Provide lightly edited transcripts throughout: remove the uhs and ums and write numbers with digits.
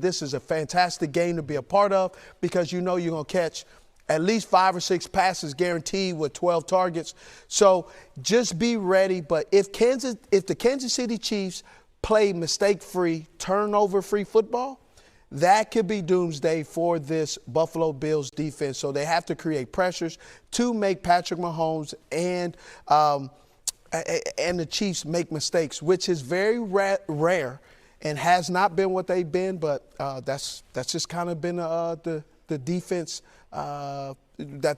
This is a fantastic game to be a part of because you know you're going to catch at least 5 or 6 passes guaranteed with 12 targets. So just be ready. But if the Kansas City Chiefs play mistake-free, turnover-free football, that could be doomsday for this Buffalo Bills defense. So they have to create pressures to make Patrick Mahomes and the Chiefs make mistakes, which is very rare and has not been what they've been. But that's just kind of been the defense that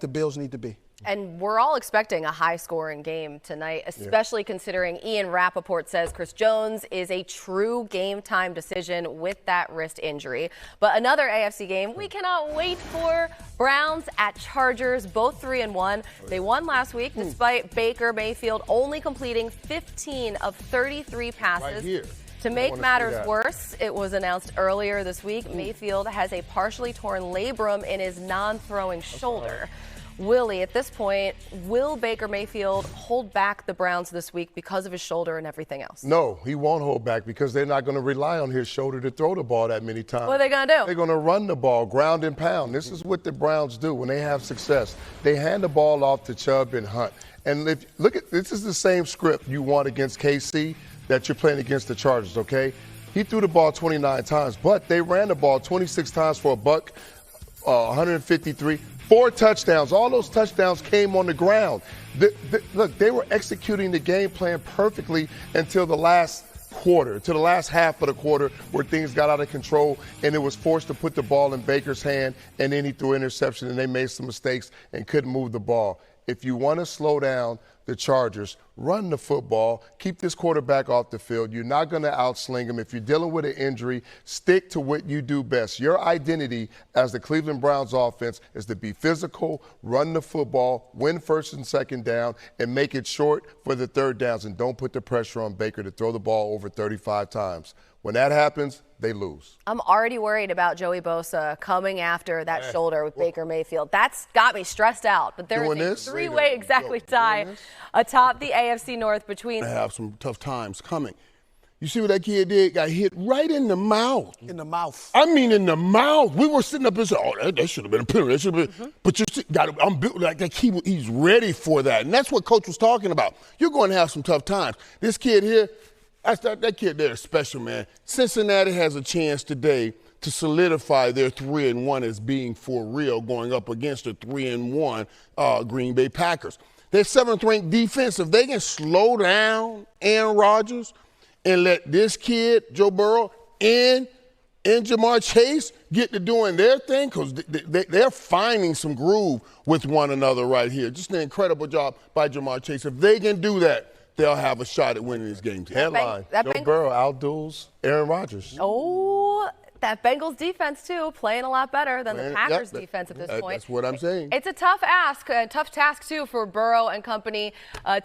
the Bills need to be. And we're all expecting a high-scoring game tonight, especially considering Ian Rappaport says Chris Jones is a true game-time decision with that wrist injury. But another AFC game we cannot wait for, Browns at Chargers, both 3-1. They won last week despite Baker Mayfield only completing 15 of 33 passes. Right here. To make matters worse, it was announced earlier this week, Mayfield has a partially torn labrum in his non-throwing shoulder. Willie, at this point, will Baker Mayfield hold back the Browns this week because of his shoulder and everything else? No, he won't hold back because they're not going to rely on his shoulder to throw the ball that many times. What are they going to do? They're going to run the ball, ground and pound. This is what the Browns do when they have success. They hand the ball off to Chubb and Hunt. And look at this is the same script you want against KC that you're playing against the Chargers, okay? He threw the ball 29 times, but they ran the ball 26 times for a buck, 153. 4 touchdowns. All those touchdowns came on the ground. Look, they were executing the game plan perfectly until the last quarter, to the last half of the quarter where things got out of control and it was forced to put the ball in Baker's hand, and then he threw an interception and they made some mistakes and couldn't move the ball. If you want to slow down the Chargers, run the football, keep this quarterback off the field. You're not going to outsling him. If you're dealing with an injury, stick to what you do best. Your identity as the Cleveland Browns offense is to be physical, run the football, win first and second down, and make it short for the third downs. And don't put the pressure on Baker to throw the ball over 35 times. When that happens, they lose. I'm already worried about Joey Bosa coming after that shoulder with Baker Mayfield. That's got me stressed out. But there's a 3-way tie atop the AFC North between. They have some tough times coming. You see what that kid did? Got hit right in the mouth. In the mouth. I mean, in the mouth. We were sitting up and saying, "Oh, that should have been a penalty. That should have been." But you got. I'm built like that. He's ready for that, and that's what Coach was talking about. You're going to have some tough times. This kid here. That kid there is special, man. Cincinnati has a chance today to solidify their 3-1 as being for real going up against the 3-1 Green Bay Packers. Their 7th-ranked defense, if they can slow down Aaron Rodgers and let this kid, Joe Burrow, and Jamar Chase get to doing their thing, because they're finding some groove with one another right here. Just an incredible job by Jamar Chase. If they can do that, they'll have a shot at winning this game. Headline, Joe Burrow outduels Aaron Rodgers. Oh, that Bengals defense, too, playing a lot better than the Packers defense at this point. That's what I'm saying. It's a tough tough task, too, for Burrow and company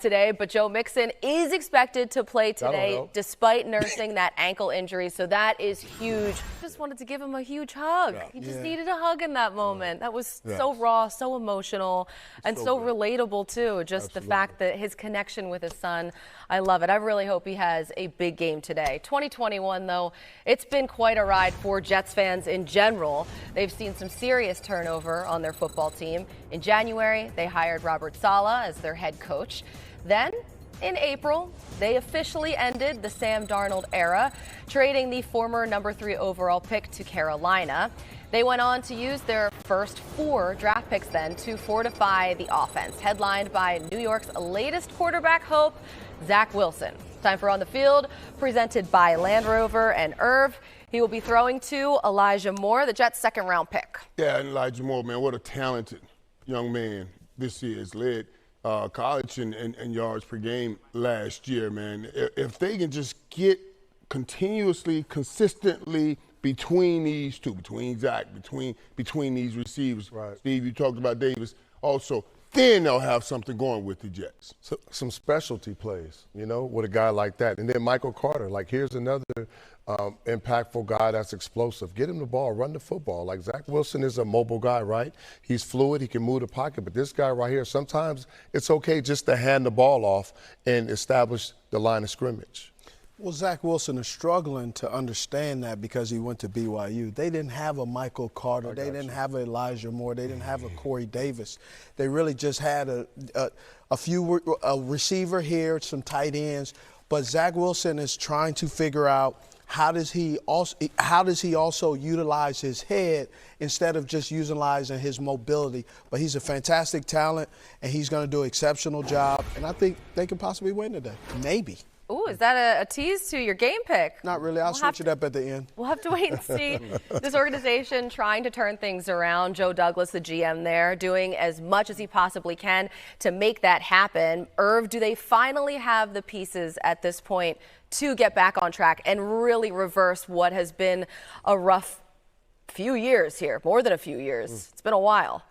today. But Joe Mixon is expected to play today despite nursing that ankle injury. So that is huge. Just wanted to give him a huge hug. Yeah. He just needed a hug in that moment. That was so raw, so emotional, and so relatable, too. Just the fact that his connection with his son, I love it. I really hope he has a big game today. 2021, though, it's been quite a ride for Jets fans in general. They've seen some serious turnover on their football team. In January, they hired Robert Saleh as their head coach. Then, in April, they officially ended the Sam Darnold era, trading the former number 3 overall pick to Carolina. They went on to use their first 4 draft picks then to fortify the offense, headlined by New York's latest quarterback hope, Zach Wilson. Time for On the Field, presented by Land Rover and Irv. He will be throwing to Elijah Moore, the Jets' 2nd-round pick. Yeah, Elijah Moore, man, what a talented young man this year. Has led college in yards per game last year, man. If they can just get continuously, consistently between these two, between Zach, between these receivers. Right. Steve, you talked about Davis also. Then they'll have something going with the Jets. So, some specialty plays, you know, with a guy like that. And then Michael Carter, like here's another impactful guy that's explosive. Get him the ball, run the football. Like Zach Wilson is a mobile guy, right? He's fluid, he can move the pocket. But this guy right here, sometimes it's okay just to hand the ball off and establish the line of scrimmage. Well, Zach Wilson is struggling to understand that because he went to BYU. They didn't have a Michael Carter. They didn't have a Elijah Moore. They didn't have a Corey Davis. They really just had a receiver here, some tight ends. But Zach Wilson is trying to figure out how does he also utilize his head instead of just utilizing his mobility. But he's a fantastic talent, and he's going to do an exceptional job. And I think they can possibly win today. Maybe. Ooh, is that a tease to your game pick? Not really. I'll switch it up at the end. We'll have to wait and see. This organization trying to turn things around. Joe Douglas, the GM there, doing as much as he possibly can to make that happen. Irv, do they finally have the pieces at this point to get back on track and really reverse what has been a rough few years here, more than a few years? It's been a while.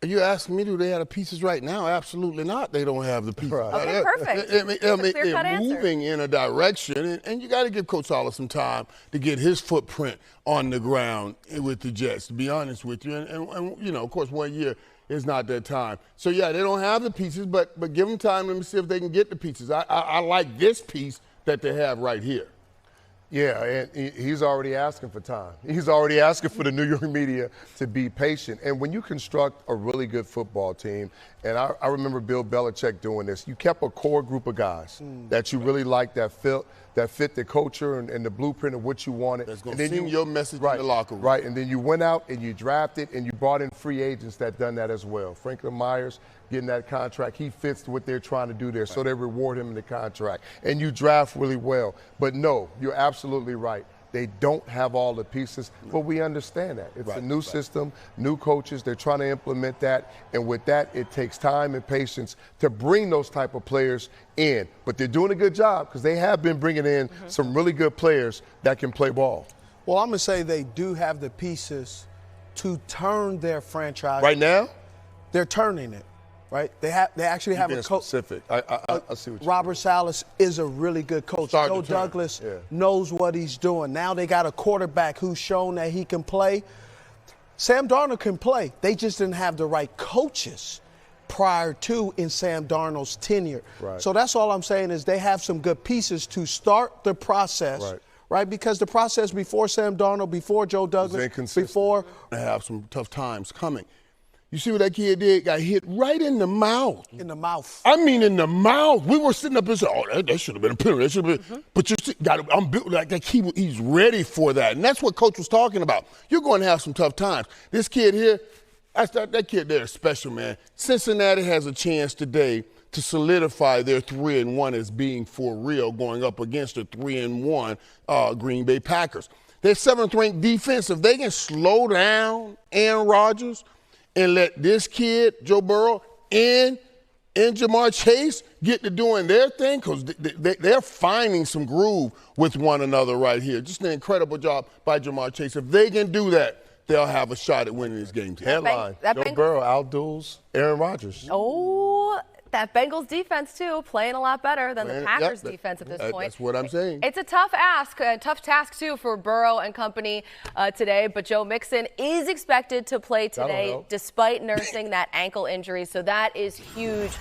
Are you asking me, do they have the pieces right now? Absolutely not. They don't have the pieces. Right. Okay, perfect. They're moving in a direction, and you got to give Coach Saleh some time to get his footprint on the ground with the Jets, to be honest with you. And you know, of course, 1 year is not that time. So, yeah, they don't have the pieces, but give them time. Let me see if they can get the pieces. I like this piece that they have right here. Yeah, and he's already asking for time. He's already asking for the New York media to be patient. And when you construct a really good football team, and I remember Bill Belichick doing this, you kept a core group of guys that you really liked, that fit the culture and the blueprint of what you wanted. That's going to send your message in the locker room. Right, and then you went out and you drafted and you brought in free agents that done that as well. Franklin Myers getting that contract, he fits what they're trying to do there, so they reward him in the contract. And you draft really well. But no, you're absolutely right. They don't have all the pieces, but we understand that. It's a new system, new coaches. They're trying to implement that, and with that, it takes time and patience to bring those type of players in. But they're doing a good job because they have been bringing in some really good players that can play ball. Well, I'm going to say they do have the pieces to turn their franchise. Right now? They're turning it. Right? They actually have a coach. Specific. I see what you Robert Saleh is a really good coach. Joe Douglas knows what he's doing. Now they got a quarterback who's shown that he can play. Sam Darnold can play. They just didn't have the right coaches prior to in Sam Darnold's tenure. Right. So that's all I'm saying is they have some good pieces to start the process. Right? Because the process before Sam Darnold, before Joe Douglas, before they have some tough times coming. You see what that kid did? Got hit right in the mouth. In the mouth. I mean, in the mouth. We were sitting up and saying, "Oh, that should have been a penalty. That should have been." But you see, I'm built like that. He's ready for that, and that's what Coach was talking about. You're going to have some tough times. This kid here, that kid there is special, man. Cincinnati has a chance today to solidify their 3-1 as being for real, going up against the 3-1 Green Bay Packers. Their 7th-ranked defense, if they can slow down Aaron Rodgers and let this kid, Joe Burrow, and Jamar Chase get to doing their thing, because they're finding some groove with one another right here. Just an incredible job by Jamar Chase. If they can do that, they'll have a shot at winning this game. Headline, Joe Burrow outduels Aaron Rodgers. Oh, that Bengals defense, too, playing a lot better than the Packers defense at this point. That's what I'm saying. It's a tough ask, a tough task, too, for Burrow and company today. But Joe Mixon is expected to play today despite nursing that ankle injury. So that is huge